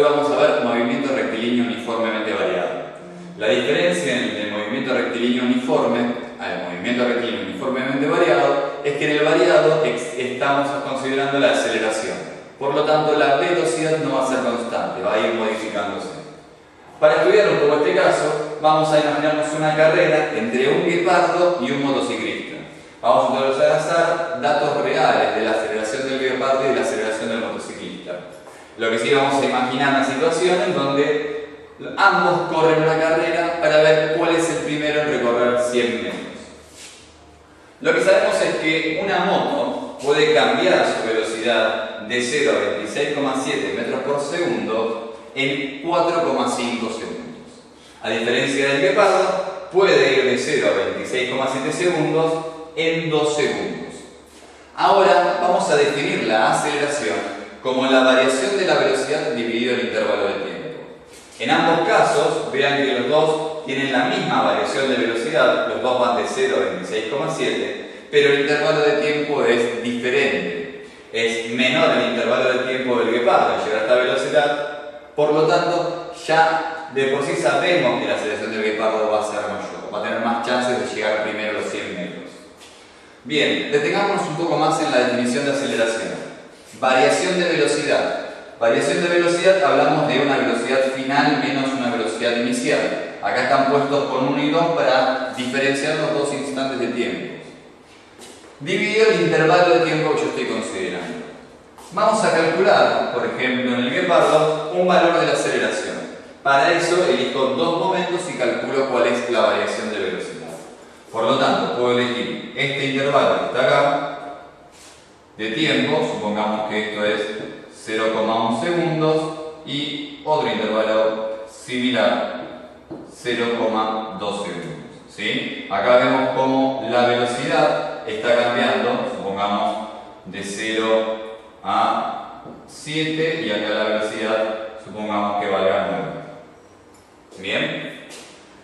Vamos a ver movimiento rectilíneo uniformemente variado. La diferencia entre el movimiento rectilíneo uniforme al movimiento rectilíneo uniformemente variado es que en el variado estamos considerando la aceleración. Por lo tanto, la velocidad no va a ser constante, va a ir modificándose. Para estudiar un poco este caso, vamos a imaginarnos una carrera entre un guepardo y un motociclista. Vamos a utilizar datos reales de la aceleración del guepardo y de la aceleración del motociclista. Lo que sí vamos a imaginar una situación en donde ambos corren una carrera para ver cuál es el primero en recorrer 100 metros. Lo que sabemos es que una moto puede cambiar su velocidad de 0 a 26,7 metros por segundo en 4,5 segundos. A diferencia del guepardo, puede ir de 0 a 26,7 segundos en 2 segundos. Ahora vamos a definir la aceleración como la variación de la velocidad dividido el intervalo de tiempo. En ambos casos, vean que los dos tienen la misma variación de velocidad, los dos van de 0 a 26,7, pero el intervalo de tiempo es diferente. Es menor el intervalo de tiempo del guepardo al llegar a esta velocidad, por lo tanto, ya de por sí sabemos que la aceleración del guepardo va a ser mayor, va a tener más chances de llegar primero a los 100 metros. Bien, detengámonos un poco más en la definición de aceleración. Variación de velocidad. Variación de velocidad, hablamos de una velocidad final menos una velocidad inicial. Acá están puestos con 1 y 2 para diferenciar los dos instantes de tiempo. Dividido el intervalo de tiempo que yo estoy considerando. Vamos a calcular, por ejemplo, en el guepardo, un valor de la aceleración. Para eso elijo dos momentos y calculo cuál es la variación de velocidad. Por lo tanto, puedo elegir este intervalo que está acá, de tiempo, supongamos que esto es 0,1 segundos, y otro intervalo similar, 0,2 segundos. ¿Sí? Acá vemos cómo la velocidad está cambiando, supongamos de 0 a 7, y acá la velocidad, supongamos que valga 9. Bien,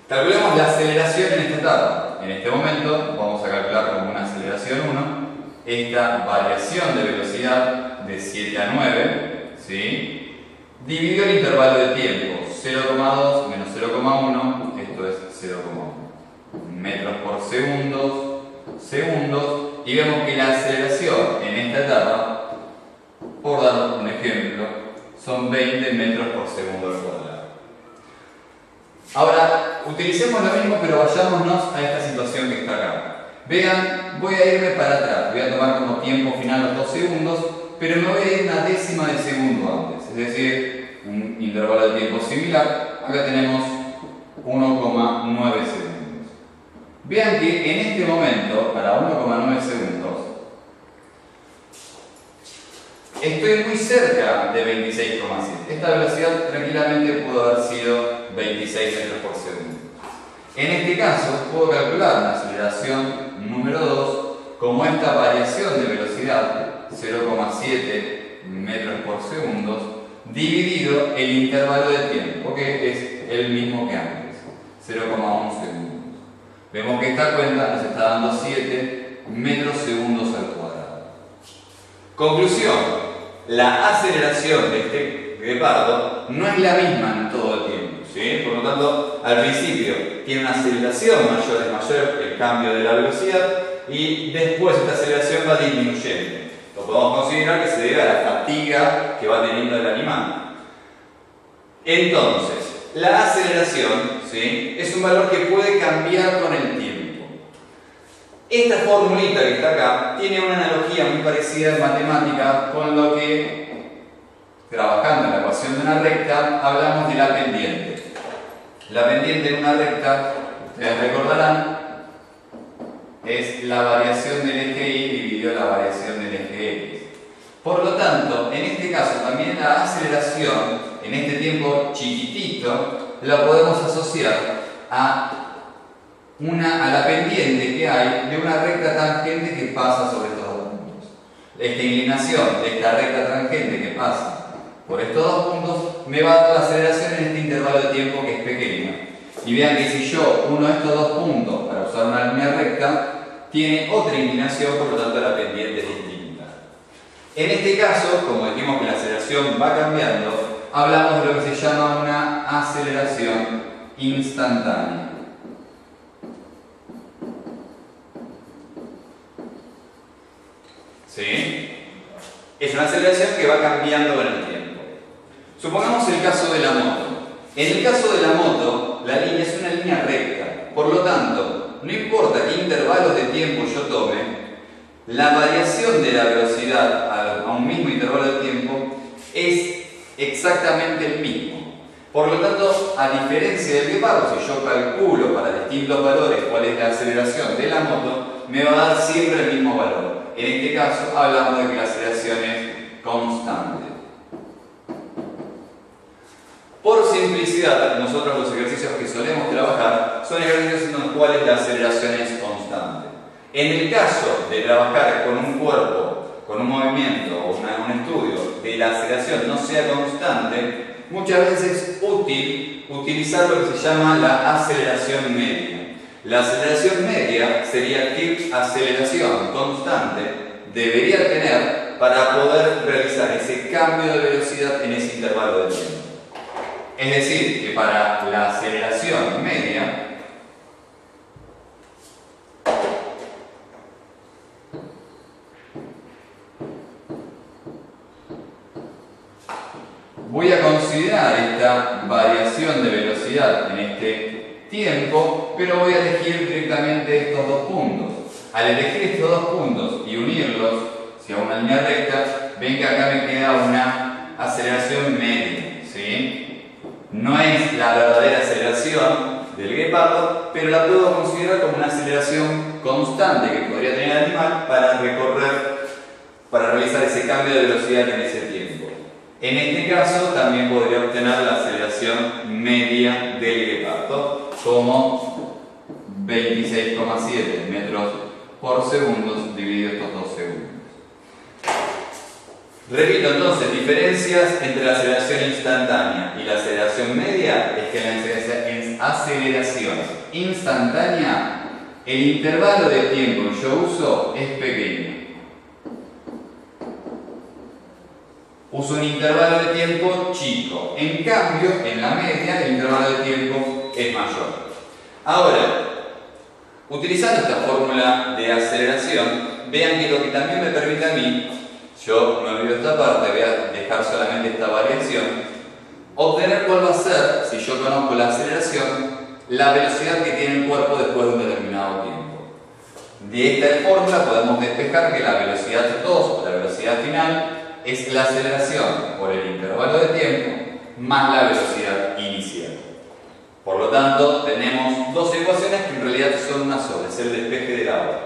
calculemos la aceleración en esta etapa. En este momento vamos a calcular como una aceleración 1 esta variación de velocidad de 7 a 9, ¿sí? Dividido el intervalo de tiempo, 0,2 menos 0,1, esto es 0,1 metros por segundos, y vemos que la aceleración en esta etapa, por dar un ejemplo, son 20 metros por segundo al cuadrado. Ahora, utilicemos lo mismo, pero vayámonos a esta situación que está acá. Vean, voy a irme para atrás, voy a tomar como tiempo final los 2 segundos, pero me voy a ir una décima de segundo antes, es decir, un intervalo de tiempo similar. Acá tenemos 1,9 segundos. Vean que en este momento, para 1,9 segundos, estoy muy cerca de 26,7. Esta velocidad tranquilamente pudo haber sido 26 metros por segundo. En este caso, puedo calcular la aceleración número 2 como esta variación de velocidad, 0,7 metros por segundo, dividido el intervalo de tiempo, que es el mismo que antes, 0,1 segundos. Vemos que esta cuenta nos está dando 7 metros segundos al cuadrado. Conclusión: la aceleración de este guepardo no es la misma en todo el tiempo. ¿Sí? Por lo tanto, al principio tiene una aceleración mayor, es mayor el cambio de la velocidad, y después esta aceleración va disminuyendo. Lo podemos considerar que se debe a la fatiga que va teniendo el animal. Entonces, la aceleración, ¿sí?, es un valor que puede cambiar con el tiempo. Esta formulita que está acá tiene una analogía muy parecida en matemática con lo que, trabajando en la ecuación de una recta, hablamos de la pendiente. La pendiente en una recta, ustedes recordarán, es la variación del eje Y dividido la variación del eje X. Por lo tanto, en este caso también la aceleración, en este tiempo chiquitito, la podemos asociar a la pendiente que hay de una recta tangente que pasa sobre estos dos puntos. Esta inclinación de esta recta tangente que pasa por estos dos puntos me va a dar la aceleración en este intervalo de tiempo que es pequeño. Y vean que si yo uno de estos dos puntos para usar una línea recta, tiene otra inclinación, por lo tanto la pendiente es distinta. En este caso, como dijimos que la aceleración va cambiando, hablamos de lo que se llama una aceleración instantánea. ¿Sí? Es una aceleración que va cambiando con el tiempo. Supongamos el caso de la moto. En el caso de la moto, la línea es una línea recta. Por lo tanto, no importa qué intervalos de tiempo yo tome, la variación de la velocidad a un mismo intervalo de tiempo es exactamente el mismo. Por lo tanto, a diferencia del guepardo, si yo calculo para distintos valores cuál es la aceleración de la moto, me va a dar siempre el mismo valor. En este caso, hablamos de que la aceleración es constante. Por simplicidad, nosotros los ejercicios que solemos trabajar son ejercicios en los cuales la aceleración es constante. En el caso de trabajar con un cuerpo, con un movimiento o un estudio de la aceleración no sea constante, muchas veces es útil utilizar lo que se llama la aceleración media. La aceleración media sería qué aceleración constante debería tener para poder realizar ese cambio de velocidad en ese intervalo de tiempo. Es decir, que para la aceleración media voy a considerar esta variación de velocidad en este tiempo, pero voy a elegir directamente estos dos puntos. Al elegir estos dos puntos y unirlos hacia una línea recta, ven que acá me queda una aceleración media, ¿sí? No es la verdadera aceleración del guepardo, pero la puedo considerar como una aceleración constante que podría tener el animal para realizar ese cambio de velocidad en ese tiempo. En este caso también podría obtener la aceleración media del guepardo como 26,7 metros por segundo dividido estos 2 segundos. Repito entonces, diferencias entre la aceleración instantánea y la aceleración media es que en la aceleración instantánea el intervalo de tiempo que yo uso es pequeño. Uso un intervalo de tiempo chico. En cambio, en la media el intervalo de tiempo es mayor. Ahora, utilizando esta fórmula de aceleración, vean que lo que también me permite a mí, yo me olvido esta parte, voy a dejar solamente esta variación, obtener cuál va a ser, si yo conozco la aceleración, la velocidad que tiene el cuerpo después de un determinado tiempo. De esta fórmula podemos despejar que la velocidad 2, o la velocidad final, es la aceleración por el intervalo de tiempo más la velocidad inicial. Por lo tanto, tenemos dos ecuaciones que en realidad son una sola, es el despeje del agua.